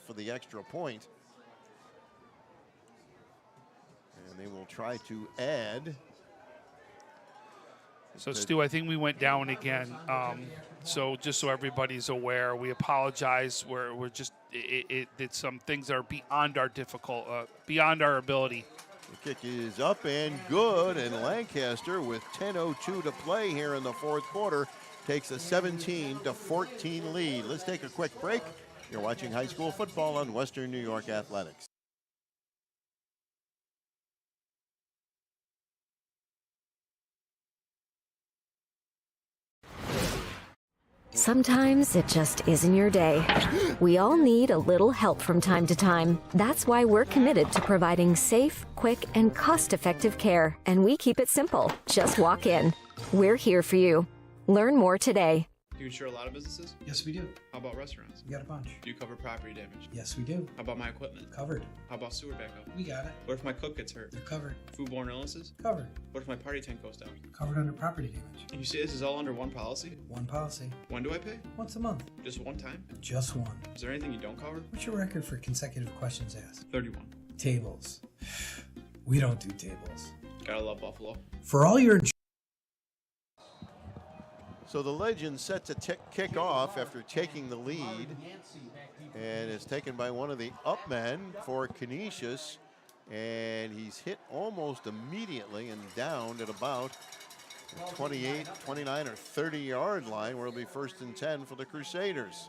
for the extra point. And they will try to add. So, Stu, I think we went down again. So just so everybody's aware, we apologize. We're just it's some things that are beyond our beyond our ability. The kick is up and good, and Lancaster with 10:02 to play here in the fourth quarter takes a 17-14 lead. Let's take a quick break. You're watching high school football on Western New York Athletics. Sometimes it just isn't your day. We all need a little help from time to time. That's why we're committed to providing safe, quick, and cost-effective care. And we keep it simple. Just walk in. We're here for you. Learn more today. Do you insure a lot of businesses? Yes, we do. How about restaurants? We got a bunch. Do you cover property damage? Yes, we do. How about my equipment? Covered. How about sewer backup? We got it. What if my cook gets hurt? They're covered. Foodborne illnesses? Covered. What if my party tent goes down? Covered under property damage. And you say this is all under one policy? One policy. When do I pay? Once a month. Just one time? Just one. Is there anything you don't cover? What's your record for consecutive questions asked? 31. Tables. We don't do tables. Gotta love Buffalo. For all your So the Legend set to kick off after taking the lead, and it's taken by one of the up men for Canisius, and he's hit almost immediately and downed at about 28, 29, or 30-yard line, where it'll be 1st and 10 for the Crusaders.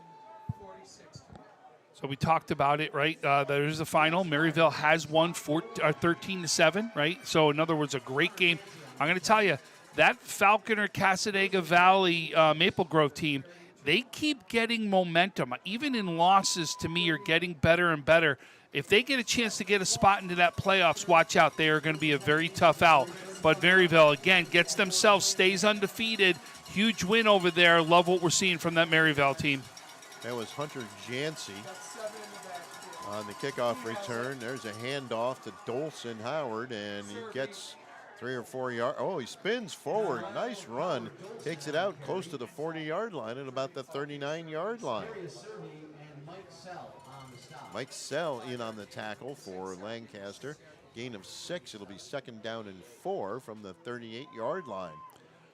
So we talked about it, right? There's the final. Maryville has won 13-7, right? So in other words, a great game. I'm going to tell you, that Falconer Cassadaga Valley Maple Grove team, they keep getting momentum. Even in losses, to me, you're getting better and better. If they get a chance to get a spot into that playoffs, watch out. They are going to be a very tough out. But Maryville, again, gets themselves, stays undefeated. Huge win over there. Love what we're seeing from that Maryville team. That was Hunter Jancy on the kickoff return. There's a handoff to Dolson Howard, and he gets 3 or 4 yards. Oh, he spins forward. Nice run. Takes it out close to the 40-yard line at about the 39-yard line. Mike Sell in on the tackle for Lancaster. Gain of 6. It'll be 2nd down and 4 from the 38-yard line.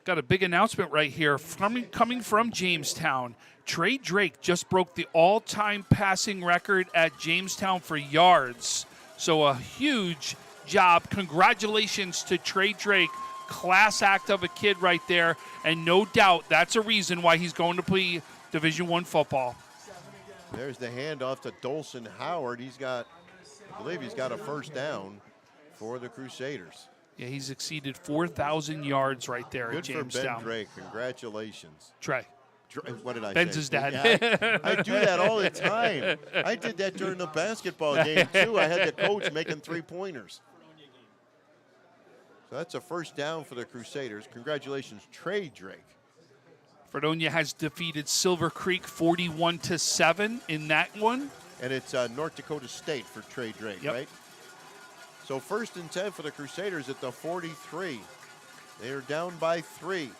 Got a big announcement right here coming from Jamestown. Trey Drake just broke the all-time passing record at Jamestown for yards. So a huge job. Congratulations to Trey Drake. Class act of a kid right there. And no doubt that's a reason why he's going to play Division I football. There's the handoff to Dolson Howard. I believe he's got a 1st down for the Crusaders. Yeah, he's exceeded 4,000 yards right there at Good Jamestown. for Ben Drake. Congratulations. Trey. What did I Ben's say? his dad. Yeah, I do that all the time. I did that during the basketball game, too. I had the coach making 3-pointers. So that's a 1st down for the Crusaders. Congratulations, Trey Drake. Fredonia has defeated Silver Creek 41-7 in that one. And it's North Dakota State for Trey Drake, right? So 1st and 10 for the Crusaders at the 43. They are down by 3.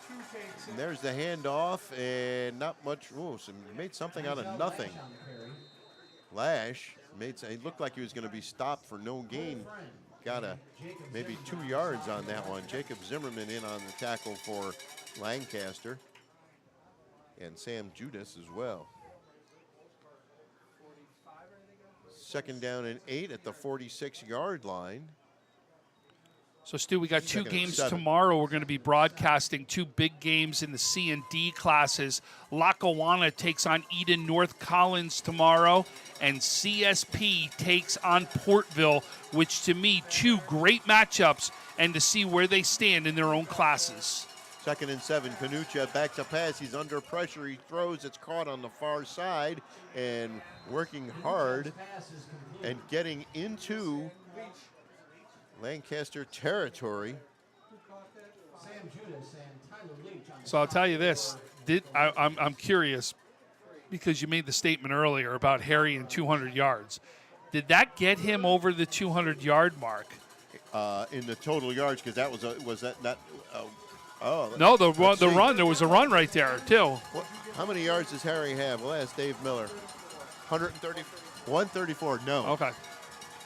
And there's the handoff, and not much. Oh, so he made something out of nothing. Lash it looked like he was going to be stopped for no gain. Got maybe 2 yards on that one. Jacob Zimmerman in on the tackle for Lancaster, and Sam Judas as well. 2nd down and 8 at the 46-yard line. So, Stu, we got 2 games 7. tomorrow. We're going to be broadcasting 2 big games in the C and D classes. Lackawanna takes on Eden North Collins tomorrow, and CSP takes on Portville, which to me, 2 great matchups, and to see where they stand in their own classes. 2nd and 7. Panuccia back to pass. He's under pressure. He throws. It's caught on the far side, and working hard and getting into Lancaster territory. So I'll tell you this. I'm curious, because you made the statement earlier about Harry and 200 yards. Did that get him over the 200-yard mark? In the total yards, because that was that not. No, the run. There was a run right there too. How many yards does Harry have? We'll ask Dave Miller. 130. 134, no. Okay.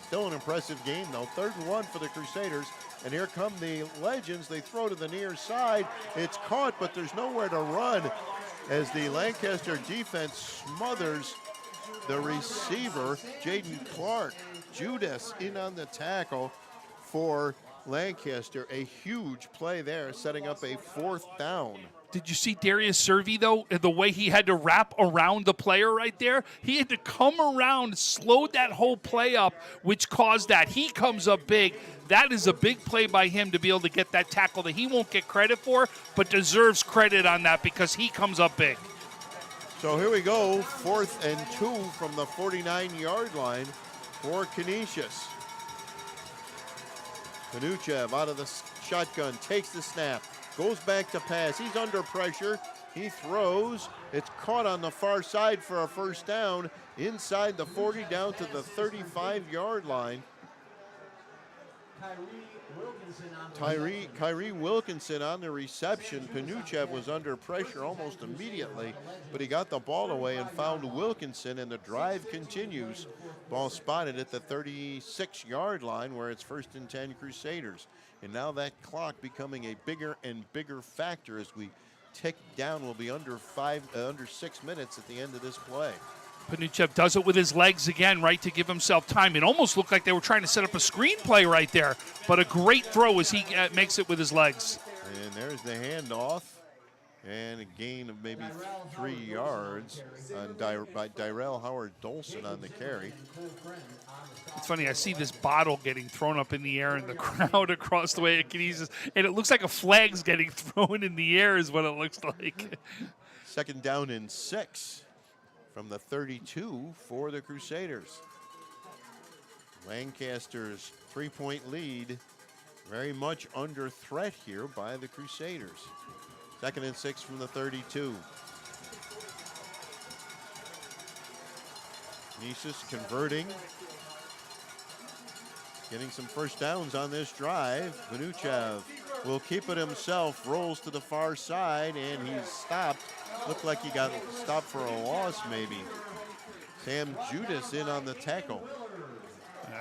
Still an impressive game, though. 3rd and 1 for the Crusaders. And here come the Legends. They throw to the near side. It's caught, but there's nowhere to run as the Lancaster defense smothers the receiver, Jaden Clark. Judas in on the tackle for Lancaster. A huge play there, setting up a 4th down. Did you see Darius Servey, though, the way he had to wrap around the player right there? He had to come around, slowed that whole play up, which caused that. He comes up big. That is a big play by him to be able to get that tackle that he won't get credit for, but deserves credit on that because he comes up big. So here we go, 4th and 2 from the 49-yard line for Canisius. Panuchev out of the shotgun, takes the snap, goes back to pass. He's under pressure. He throws. It's caught on the far side for a 1st down. Inside the 40 down to the 35-yard line. Kyrie Wilkinson on the reception. Panuchev was under pressure almost immediately, but he got the ball away and found Wilkinson, and the drive continues. Ball spotted at the 36-yard line where it's 1st and 10 Crusaders. And now that clock becoming a bigger and bigger factor as we tick down. We'll be under 6 minutes at the end of this play. Panuchev does it with his legs again, right, to give himself time. It almost looked like they were trying to set up a screenplay right there, but a great throw as he makes it with his legs. And there's the handoff, and a gain of maybe 3 yards by Dyrell Howard-Dolson on the carry. It's funny, I see this bottle getting thrown up in the air in the crowd across the way at Canisius, and it looks like a flag's getting thrown in the air is what it looks like. 2nd down and 6. From the 32 for the Crusaders. Lancaster's 3-point lead very much under threat here by the Crusaders. 2nd and 6 from the 32. Canisius converting. Getting some 1st downs on this drive. Panuchev will keep it himself, rolls to the far side, and he's stopped. Looked like he got stopped for a loss, maybe. Sam Judas in on the tackle.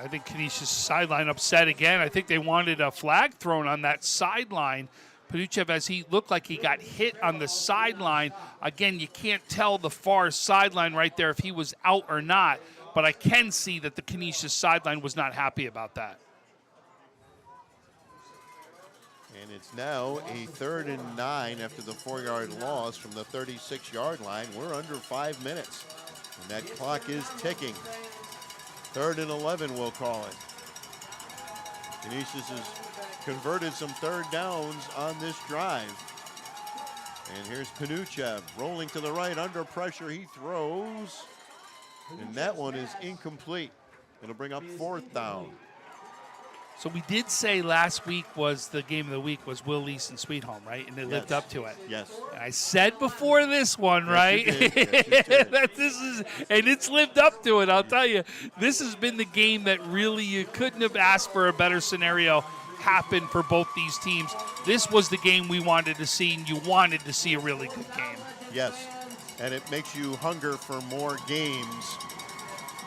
I think Canisius sideline upset again. I think they wanted a flag thrown on that sideline. Panuchev, as he looked like he got hit on the sideline. Again, you can't tell the far sideline right there if he was out or not, but I can see that the Canisius sideline was not happy about that. And it's now a 3rd and 9 after the 4-yard loss from the 36-yard line. We're under 5 minutes, and that clock is ticking. 3rd and 11, we'll call it. Canisius has converted some 3rd downs on this drive. And here's Panuchev rolling to the right, under pressure. He throws, and that one is incomplete. It'll bring up 4th down. So we did say last week was the game of the week was Will Lease and Sweet Home, right? And they lived up to it. Yes. And I said before this one, Yes, right? you did. Yes, you did. That this is, and it's lived up to it. I'll tell you, this has been the game that really you couldn't have asked for a better scenario happen for both these teams. This was the game we wanted to see, and you wanted to see a really good game. Yes, and it makes you hunger for more games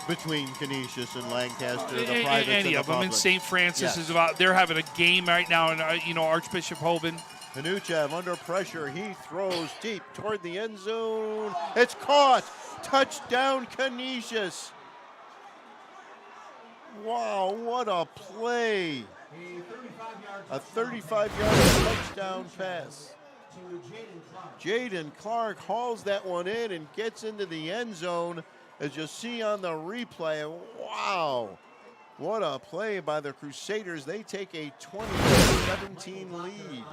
between Canisius and Lancaster, the privates Any and the of them. And public. St. Francis Yes. is about. They're having a game right now, and Archbishop Hoban. Panuchev under pressure. He throws deep toward the end zone. It's caught. Touchdown, Canisius. Wow, what a play. A 35-yard touchdown pass. Jaden Clark hauls that one in and gets into the end zone. As you see on the replay, wow, what a play by the Crusaders. They take a 20-17 lead.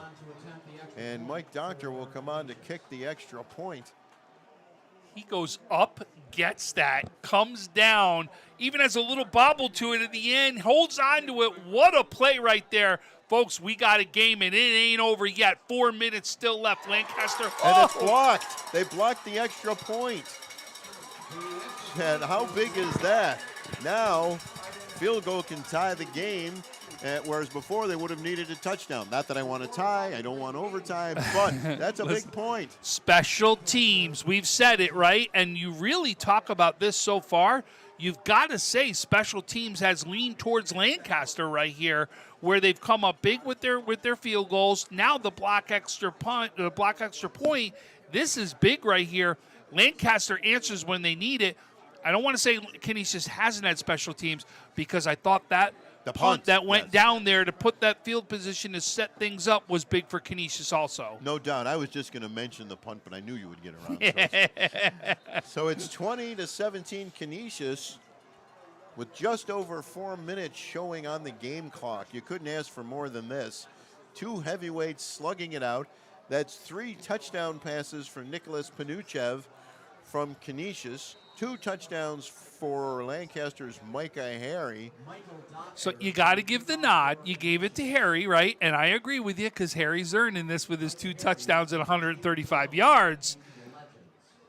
And Mike Doctor will come on to kick the extra point. He goes up, gets that, comes down, even has a little bobble to it at the end, holds on to it. What a play right there. Folks, we got a game, and it ain't over yet. 4 minutes still left. Lancaster. And it's blocked. They blocked the extra point. And how big is that? Now, field goal can tie the game, whereas before they would have needed a touchdown. Not that I want to tie, I don't want overtime, but that's a big point. Special teams, we've said it, right? And you really talk about this so far. you've got to say special teams has leaned towards Lancaster right here, where they've come up big with their field goals. Now the block extra point. This is big right here. Lancaster answers when they need it. I don't want to say Canisius hasn't had special teams, because I thought that the punt that went down there to put that field position to set things up was big for Canisius also. No doubt. I was just going to mention the punt, but I knew you would get around to it. So it's 20-17 Canisius with just over 4 minutes showing on the game clock. You couldn't ask for more than this. Two heavyweights slugging it out. That's 3 touchdown passes for Nicholas Panuchev from Canisius. 2 touchdowns for Lancaster's Micah Harry. So you got to give the nod. You gave it to Harry, right? And I agree with you, because Harry's earning this with his 2 touchdowns and 135 yards.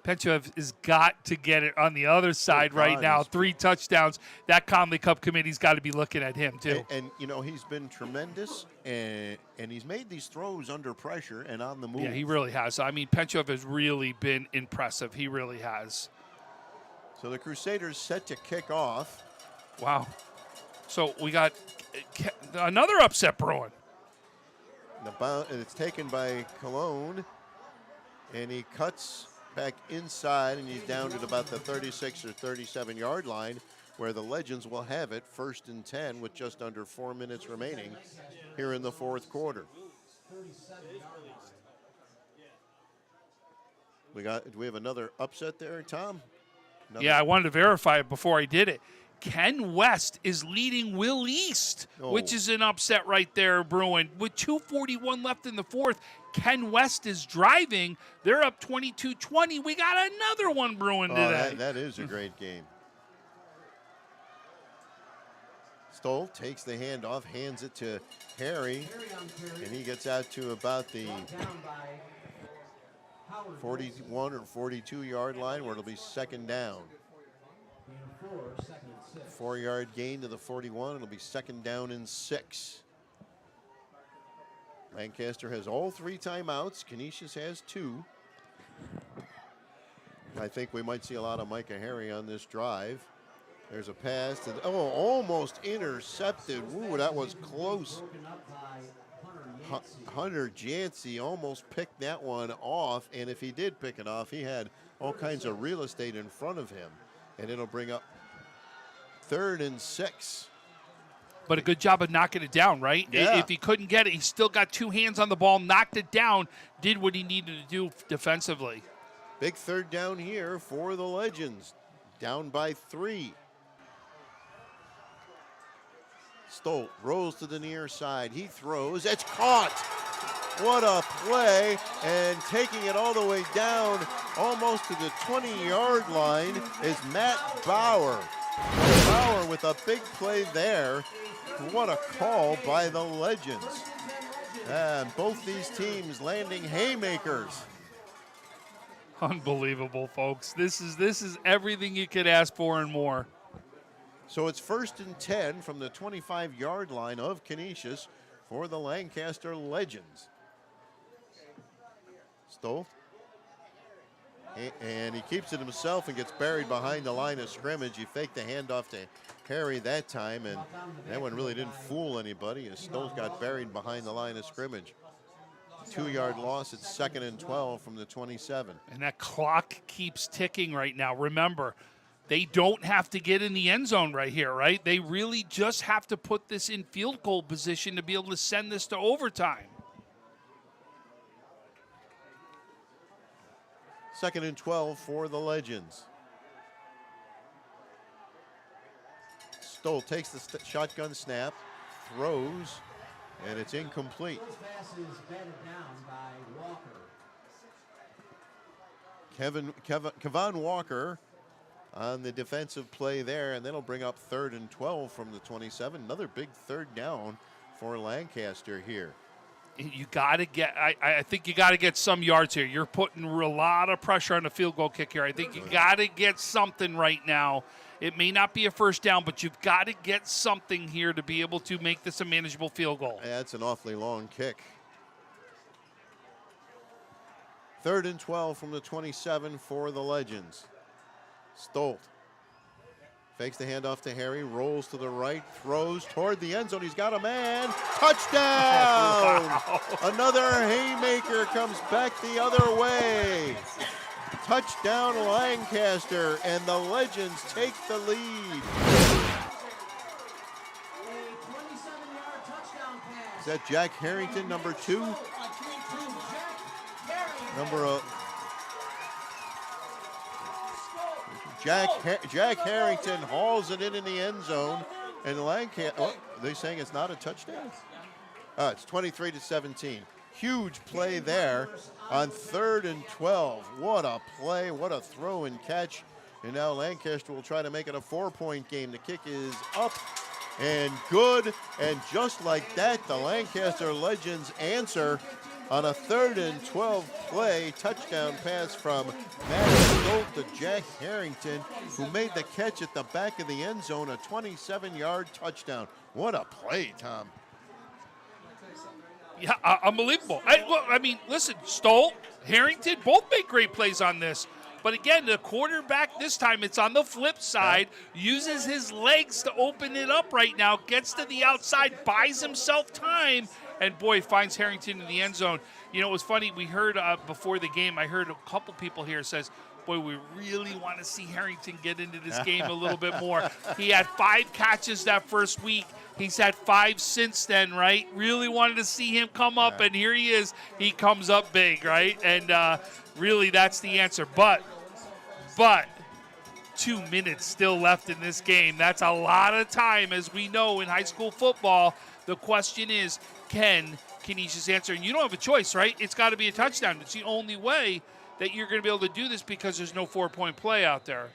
Panuchev has got to get it on the other side right now. 3 touchdowns. That Conley Cup committee's got to be looking at him, too. And you know, he's been tremendous, and he's made these throws under pressure and on the move. Yeah, he really has. I mean, Panuchev has really been impressive. He really has. So the Crusaders set to kick off. Wow. So we got another upset brewing. It's taken by Cologne, and he cuts back inside, and he's down at about the 36 or 37-yard line, where the Legends will have it, 1st and 10 with just under 4 minutes remaining here in the 4th quarter. Do we have another upset there, Tom? Yeah, I wanted to verify it before I did it. Ken West is leading Will East, which is an upset right there, Bruin. With 2:41 left in the 4th, Ken West is driving. They're up 22-20. We got another one brewing today. That is a great game. Stoll takes the handoff, hands it to Harry, and he gets out to about the 41 or 42-yard line, where it'll be 2nd down. 4-yard gain to the 41. It'll be 2nd down and 6. Lancaster has all 3 timeouts. Canisius has 2. I think we might see a lot of Micah Harry on this drive. There's a pass to almost intercepted. Ooh, that was close. Hunter Jancy almost picked that one off, and if he did pick it off, he had all kinds of real estate in front of him, and it'll bring up 3rd and 6. But a good job of knocking it down, right? Yeah. If he couldn't get it, he still got 2 hands on the ball, knocked it down, did what he needed to do defensively. Big 3rd down here for the Legends, down by 3. Stolt rolls to the near side. He throws. It's caught. What a play. And taking it all the way down almost to the 20-yard line is Matt Bauer. Bauer with a big play there. What a call by the Legends. And both these teams landing haymakers. Unbelievable, folks. This is everything you could ask for and more. So it's 1st and 10 from the 25-yard line of Canisius for the Lancaster Legends. Stoll. And he keeps it himself and gets buried behind the line of scrimmage. He faked the handoff to Harry that time, and that one really didn't fool anybody as Stoll got buried behind the line of scrimmage. 2-yard loss. It's 2nd and 12 from the 27. And that clock keeps ticking right now. Remember, they don't have to get in the end zone right here, right? They really just have to put this in field goal position to be able to send this to overtime. 2nd and 12 for the Legends. Stoll takes the shotgun snap, throws, and it's incomplete. Kevon Walker on the defensive play there, and that'll bring up 3rd and 12 from the 27. Another big 3rd down for Lancaster here. You got to get, I think you got to get some yards here. You're putting a lot of pressure on the field goal kick here. I think you got to get something right now. It may not be a 1st down, but you've got to get something here to be able to make this a manageable field goal. That's an awfully long kick. 3rd and 12 from the 27 for the Legends. Stolt Fakes the handoff to Harry, rolls to the right, throws toward the end zone. He's got a man. Touchdown! Wow. Another haymaker comes back the other way. Touchdown Lancaster, and the Legends take the lead. Is that Jack Harrington, number 2? Jack Harrington hauls it in the end zone, and Lancaster. Oh, are they saying it's not a touchdown? It's 23-17. Huge play there on 3rd and 12. What a play! What a throw and catch! And now Lancaster will try to make it a 4-point game. The kick is up and good, and just like that, the Lancaster Legends answer on a 3rd and 12 play. Touchdown pass from Matt Stolt to Jack Harrington, who made the catch at the back of the end zone, a 27-yard touchdown. What a play, Tom. Yeah, unbelievable. I mean, listen, Stoll, Harrington, both made great plays on this. But again, the quarterback this time, it's on the flip side, uses his legs to open it up right now, gets to the outside, buys himself time, and boy, finds Harrington in the end zone. You know, it was funny, we heard before the game, I heard a couple people here says, boy, we really want to see Harrington get into this game a little bit more. He had 5 catches that first week. He's had 5 since then, right? Really wanted to see him come up, and here he is. He comes up big, right? And really, that's the answer. But 2 minutes still left in this game. That's a lot of time, as we know in high school football. The question is, can Canisius answer? And you don't have a choice, right? It's got to be a touchdown. It's the only way that you're going to be able to do this because there's no 4-point play out there.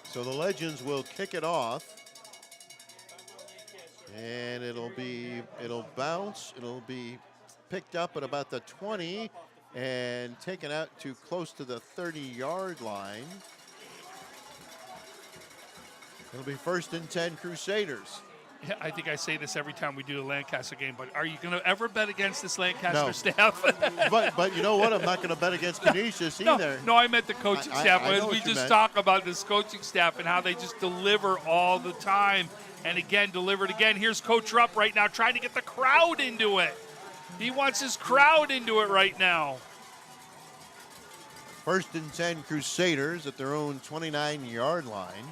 So the Legends will kick it off. And it'll bounce. It'll be picked up at about the 20 and taken out to close to the 30-yard line. It'll be 1st and 10 Crusaders. Yeah, I think I say this every time we do a Lancaster game, but are you going to ever bet against this Lancaster No. staff? but you know what? I'm not going to bet against Canisius either. No, I meant the coaching staff. I know we what you just meant. talk about this coaching staff and how they just deliver all the time. And again, delivered again. Here's Coach Rupp right now trying to get the crowd into it. He wants his crowd into it right now. 1st and 10 Crusaders at their own 29-yard line.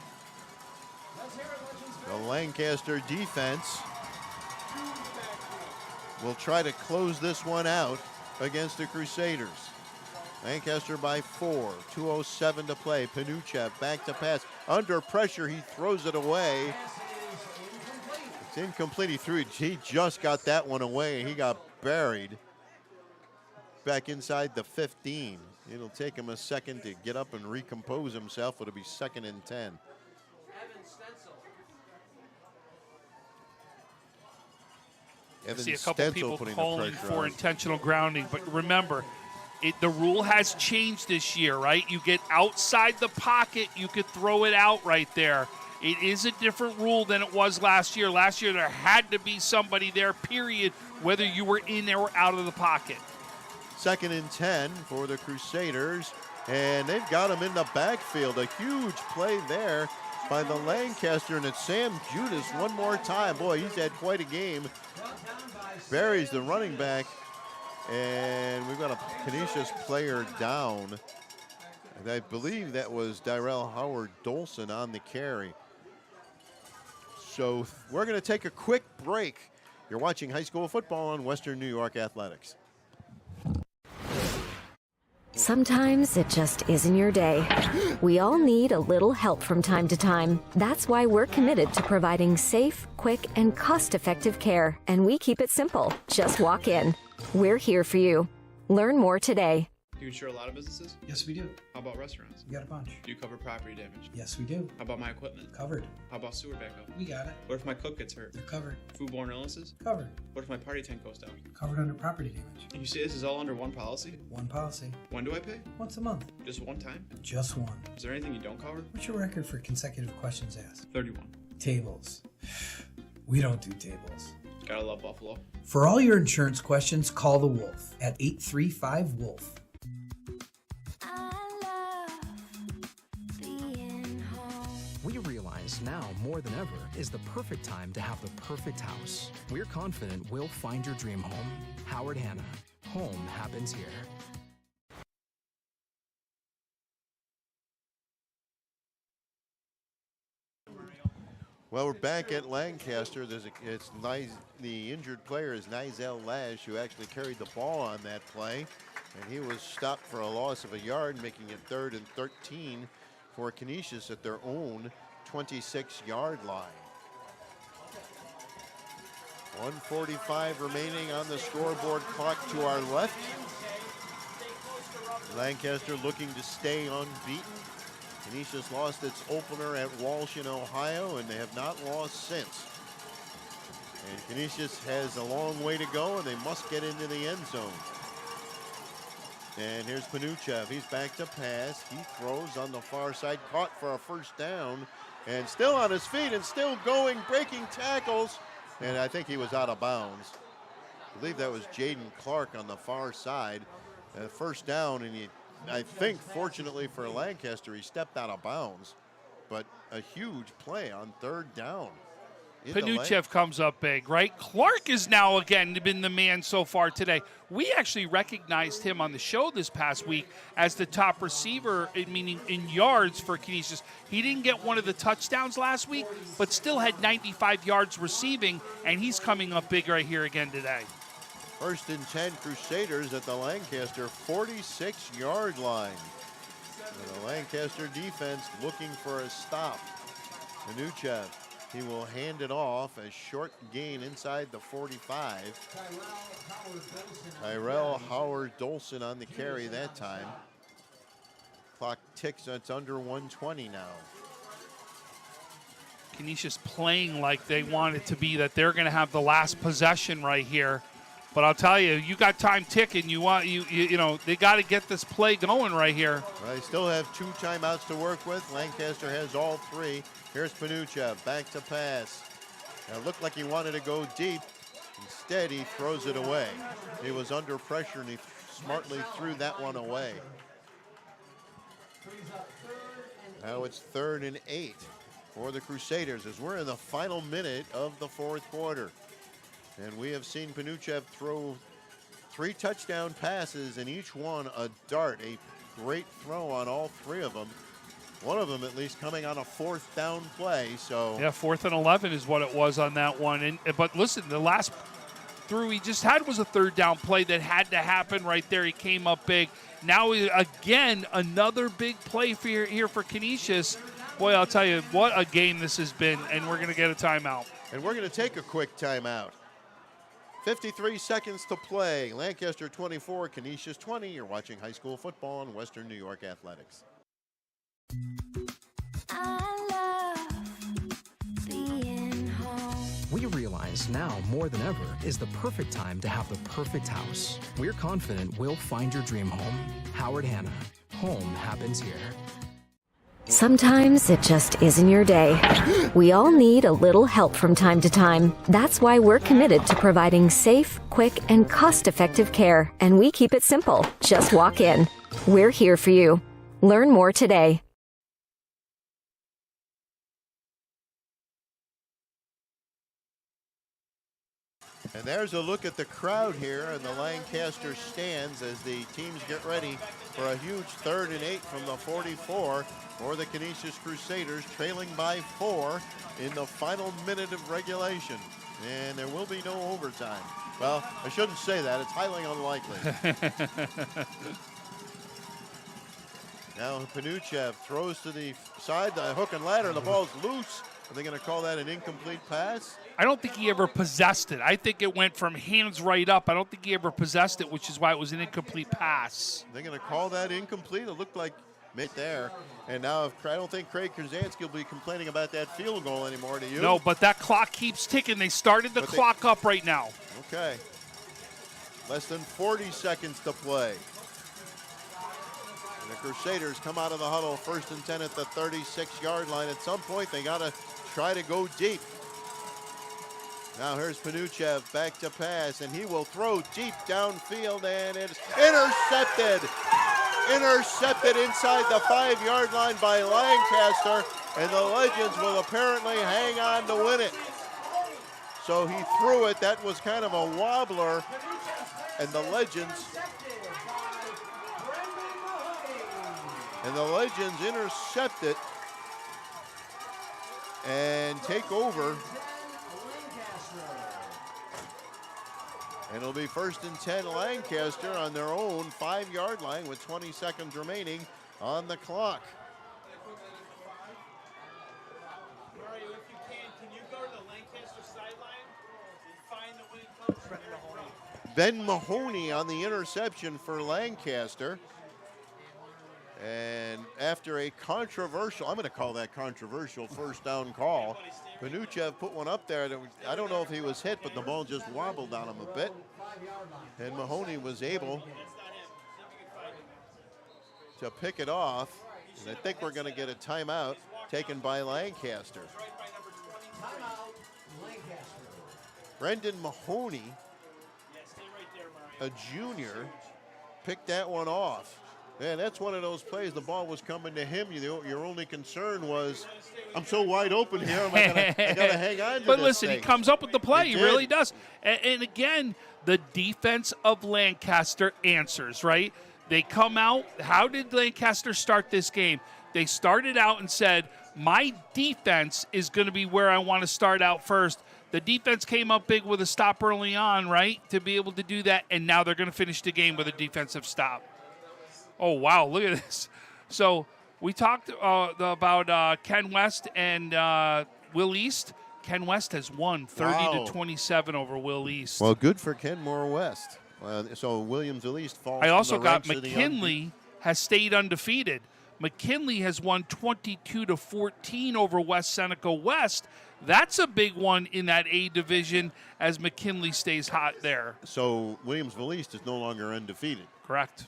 The Lancaster defense will try to close this one out against the Crusaders. Lancaster by 4, 2:07 to play. Panuchev back to pass. Under pressure, he throws it away. It's incomplete. He just got that one away. He got buried back inside the 15. It'll take him a second to get up and recompose himself. It'll be 2nd and 10. I see a Evan couple Stencil people putting the calling pressure for on. intentional grounding, but remember, the rule has changed this year, right? You get outside the pocket, you could throw it out right there. It is a different rule than it was last year. Last year, there had to be somebody there, period, whether you were in or out of the pocket. 2nd and 10 for the Crusaders, and they've got him in the backfield. A huge play there by the Lancaster, and it's Sam Judas one more time. Boy, he's had quite a game. Buries the running back, and we've got a Canisius player down. And I believe that was Dyrell Howard-Dolson on the carry. So we're going to take a quick break. You're watching high school football on Western New York Athletics. Sometimes it just isn't your day. We all need a little help from time to time. That's why we're committed to providing safe, quick, and cost-effective care. And we keep it simple. Just walk in. We're here for you. Learn more today. Do you insure a lot of businesses? Yes, we do. How about restaurants? We got a bunch. Do you cover property damage? Yes, we do. How about my equipment? Covered. How about sewer backup? We got it. What if my cook gets hurt? You're covered. Foodborne illnesses? Covered. What if my party tent goes down? Covered under property damage. And you say this is all under one policy? One policy. When do I pay? Once a month. Just one time? Just one. Is there anything you don't cover? What's your record for consecutive questions asked? 31. Tables. We don't do tables. Gotta love Buffalo. For all your insurance questions, call the Wolf at 835-WOLF. We realize realize now more than ever is the perfect time to have the perfect house. We're confident we'll find your dream home. Howard Hanna. Home happens here. Well, we're back at Lancaster. It's nice. The injured player is Nigel Lash, who actually carried the ball on that play, and he was stopped for a loss of a yard, making it 3rd and 13 for Canisius at their own 26-yard line. 1:45 remaining on the scoreboard clock to our left. Lancaster looking to stay unbeaten. Canisius lost its opener at Walsh in Ohio, and they have not lost since. And Canisius has a long way to go, and they must get into the end zone. And here's Panuchev. He's back to pass. He throws on the far side, caught for a first down, and still on his feet and still going, breaking tackles. And I think he was out of bounds. I believe that was Jaden Clark on the far side. First down, and I think, fortunately for Lancaster, he stepped out of bounds. But a huge play on 3rd down. Panuchev comes up big, right? Clark has now again been the man so far today. We actually recognized him on the show this past week as the top receiver, meaning in yards for Canisius. He didn't get one of the touchdowns last week, but still had 95 yards receiving, and he's coming up big right here again today. 1st and 10 Crusaders at the Lancaster 46-yard line. And the Lancaster defense looking for a stop. Panuchev. He will hand it off, a short gain inside the 45. Tyrell Howard-Dolson on the carry that time. Clock ticks, it's under 120 now. Canisius playing like they want it to be, that they're going to have the last possession right here. But I'll tell you, you got time ticking. You know, they got to get this play going right here. Well, they still have 2 timeouts to work with. Lancaster has all 3. Here's Panuchev, back to pass. Now, it looked like he wanted to go deep. Instead, he throws it away. He was under pressure, and he smartly threw that one away. Now it's 3rd and 8 for the Crusaders as we're in the final minute of the 4th quarter. And we have seen Panuchev throw 3 touchdown passes, and each one a dart, a great throw on all 3 of them. One of them at least coming on a 4th down play. So yeah, 4th and 11 is what it was on that one. But listen, the last throw he just had was a 3rd down play that had to happen right there. He came up big. Now again, another big play here for Canisius. Boy, I'll tell you what a game this has been, and we're going to get a timeout. And we're going to take a quick timeout. 53 seconds to play. Lancaster 24, Canisius 20. You're watching high school football on Western New York Athletics. I love being home. We realize now more than ever is the perfect time to have the perfect house. We're confident we'll find your dream home. Howard Hanna. Home happens here. Sometimes it just isn't your day. We all need a little help from time to time. That's why we're committed to providing safe, quick, and cost-effective care. And we keep it simple. Just walk in. We're here for you. Learn more today. And there's a look at the crowd here in the Lancaster stands as the teams get ready for a huge 3rd and 8 from the 44 for the Canisius Crusaders, trailing by 4 in the final minute of regulation. And there will be no overtime. Well, I shouldn't say that. It's highly unlikely. Now Panuchev throws to the side, the hook and ladder. The ball's loose. Are they going to call that an incomplete pass? I don't think he ever possessed it. I think it went from hands right up. I don't think he ever possessed it, which is why it was an incomplete pass. They're going to call that incomplete. It looked like mid there. And now I don't think Craig Krasansky will be complaining about that field goal anymore, do you? No, but that clock keeps ticking. They started the clock up right now. Okay. Less than 40 seconds to play. And the Crusaders come out of the huddle, 1st and 10 at the 36-yard line. At some point, they got to try to go deep. Now here's Panuchev back to pass, and he will throw deep downfield, and it's intercepted. Intercepted inside the 5-yard line by Lancaster. and the Legends will apparently hang on to win it. So he threw it. That was kind of a wobbler, and the Legends intercept it and take over. And it'll be 1st and 10 Lancaster on their own 5-yard line with 20 seconds remaining on the clock. Mario, if you can you go to the Lancaster sideline and find the winning coach? Ben Mahoney on the interception for Lancaster. And after a controversial, I'm going to call that controversial, first down call, Panuchev put one up there. I don't know if he was hit, but the ball just wobbled on him a bit. And Mahoney was able to pick it off. And I think we're going to get a timeout taken by Lancaster. Brendan Mahoney, a junior, picked that one off. And that's one of those plays, the ball was coming to him. Your only concern was, I'm so wide open here, I got to hang on to But this listen, thing. he comes up with the play. He did. really does. And again, the defense of Lancaster answers, right? They come out. How did Lancaster start this game? They started out and said, my defense is going to be where I want to start out first. The defense came up big with a stop early on, right, to be able to do that, and now they're going to finish the game with a defensive stop. Oh, wow, look at this. So we talked about Ken West and Will East. Ken West has won 30-27 over Will East. Well, good for Kenmore West. So Williams East falls. I also from the got ranks of the McKinley has stayed undefeated. McKinley has won 22-14 over West Seneca West. That's a big one in that A division as McKinley stays hot there. So Williamsville East is no longer undefeated. Correct.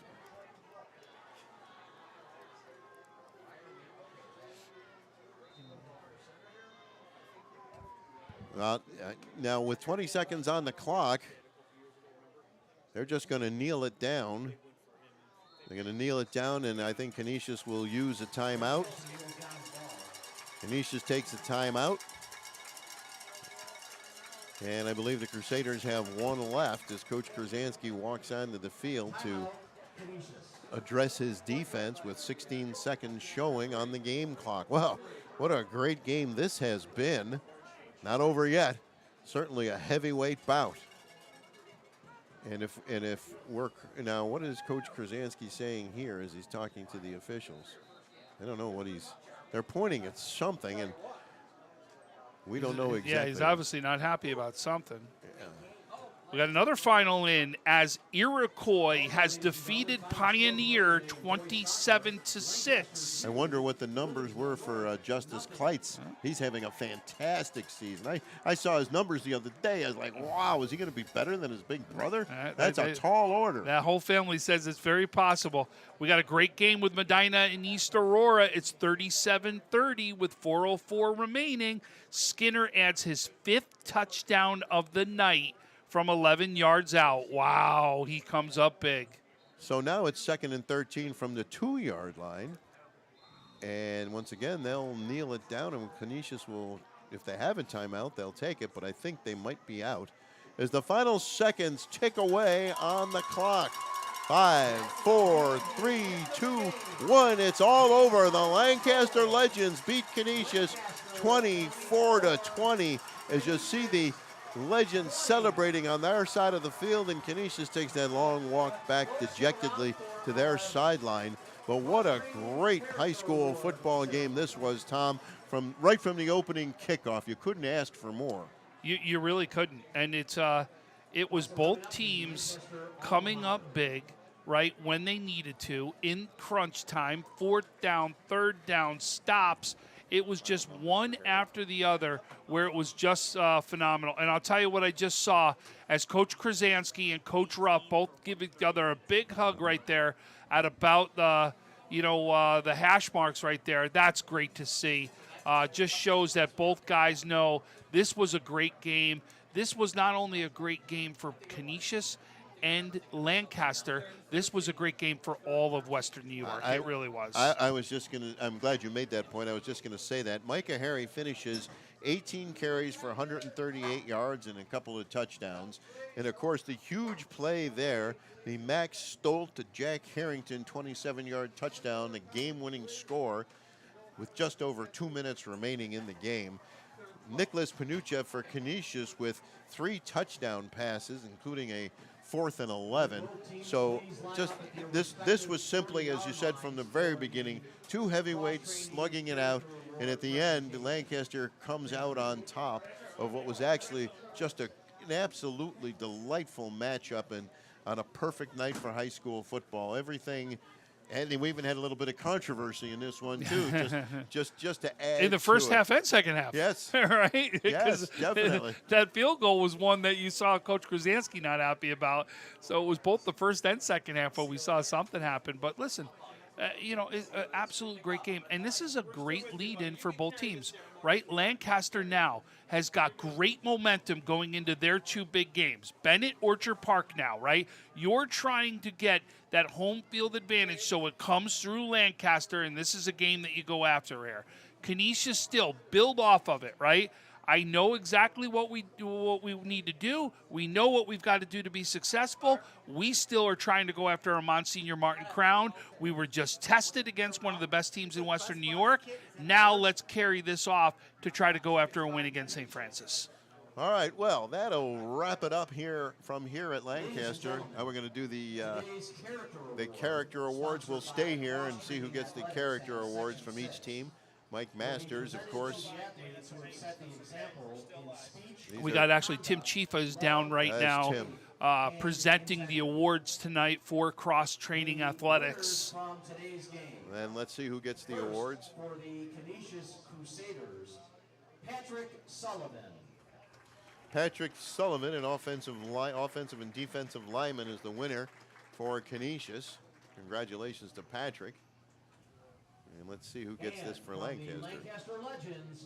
Now with 20 seconds on the clock, they're just going to kneel it down. They're going to kneel it down, and I think Canisius will use a timeout. Canisius takes a timeout. And I believe the Crusaders have one left as Coach Krasansky walks onto the field to address his defense with 16 seconds showing on the game clock. Well, what a great game this has been. Not over yet. Certainly a heavyweight bout. And if we're now, what is Coach Krasansky saying here as he's talking to the officials? I don't know what they're pointing at something, and we don't know exactly. Yeah, he's obviously not happy about something. We got another final in as Iroquois has defeated Pioneer 27-6. I wonder what the numbers were for Justice Kleitz. He's having a fantastic season. I saw his numbers the other day. I was like, wow, is he going to be better than his big brother? That's a tall order. That whole family says it's very possible. We got a great game with Medina and East Aurora. It's 37-30 with 4:04 remaining. Skinner adds his 5th touchdown of the night from 11 yards out. Wow, he comes up big. So now it's 2nd and 13 from the 2-yard line. And once again, they'll kneel it down, and Canisius will, if they have a timeout, they'll take it, but I think they might be out. As the final seconds tick away on the clock. 5, 4, 3, 2, 1. It's all over. The Lancaster Legends beat Canisius 24-20. As you see the Legends celebrating on their side of the field, and Canisius takes that long walk back dejectedly to their sideline. But what a great high school football game this was, Tom, right from the opening kickoff. You couldn't ask for more. You really couldn't. And it was both teams coming up big, right, when they needed to, in crunch time, 4th down, 3rd down, stops. It was just one after the other where it was just phenomenal. And I'll tell you what I just saw as Coach Krasansky and Coach Ruff both give each other a big hug right there at about the hash marks right there. That's great to see. Just shows that both guys know this was a great game. This was not only a great game for Canisius, and Lancaster. This was a great game for all of Western New York. It really was. I was just going to, I'm glad you made that point. I was just going to say that. Micah Harry finishes 18 carries for 138 yards and a couple of touchdowns. And, of course, the huge play there, the Max Stolt to Jack Harrington 27-yard touchdown, the game-winning score with just over 2 minutes remaining in the game. Nicholas Panucha for Canisius with 3 touchdown passes, including a 4th and 11. So just this was simply, as you said from the very beginning, 2 heavyweights slugging it out, and at the end, Lancaster comes out on top of what was actually just an absolutely delightful matchup and on a perfect night for high school football. Everything. And we even had a little bit of controversy in this one too, just to add in the first to it. half and second half. Yes. Right? Yes, definitely. That field goal was one that you saw Coach Krasinski not happy about. So it was both the first and second half where we saw something happen. But listen, it's an absolute great game. And this is a great lead-in for both teams, right? Lancaster now has got great momentum going into their 2 big games. Bennett, Orchard Park now, right? You're trying to get that home field advantage so it comes through Lancaster, and this is a game that you go after here. Canisius still build off of it, right? I know exactly what we need to do. We know what we've got to do to be successful. We still are trying to go after our Monsignor Martin crown. We were just tested against one of the best teams in Western New York. Now let's carry this off to try to go after a win against St. Francis. All right, well, that'll wrap it up here from here at Lancaster. Now we're going to do the character awards. We'll stay here and see who gets the character awards from each team. Mike Masters, of course. We got actually Tim Chifa is down right now, presenting the awards tonight for cross-training athletics. And let's see who gets the awards. For the Canisius Crusaders, Patrick Sullivan. Patrick Sullivan, an offensive and defensive lineman, is the winner for Canisius. Congratulations to Patrick. And let's see who gets this for Lancaster. Lancaster Legends,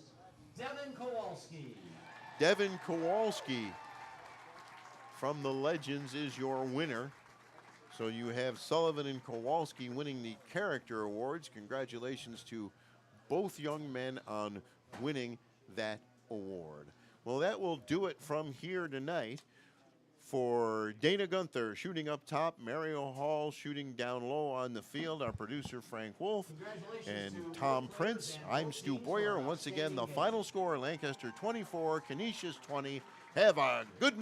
Devin Kowalski. Devin Kowalski from the Legends is your winner. So you have Sullivan and Kowalski winning the character awards. Congratulations to both young men on winning that award. Well, that will do it from here tonight. For Dana Gunther shooting up top, Mario Hall shooting down low on the field, our producer Frank Wolf, and Tom Prince. I'm Stu Boyer, and once again, the final score, Lancaster 24, Canisius 20. Have a good night.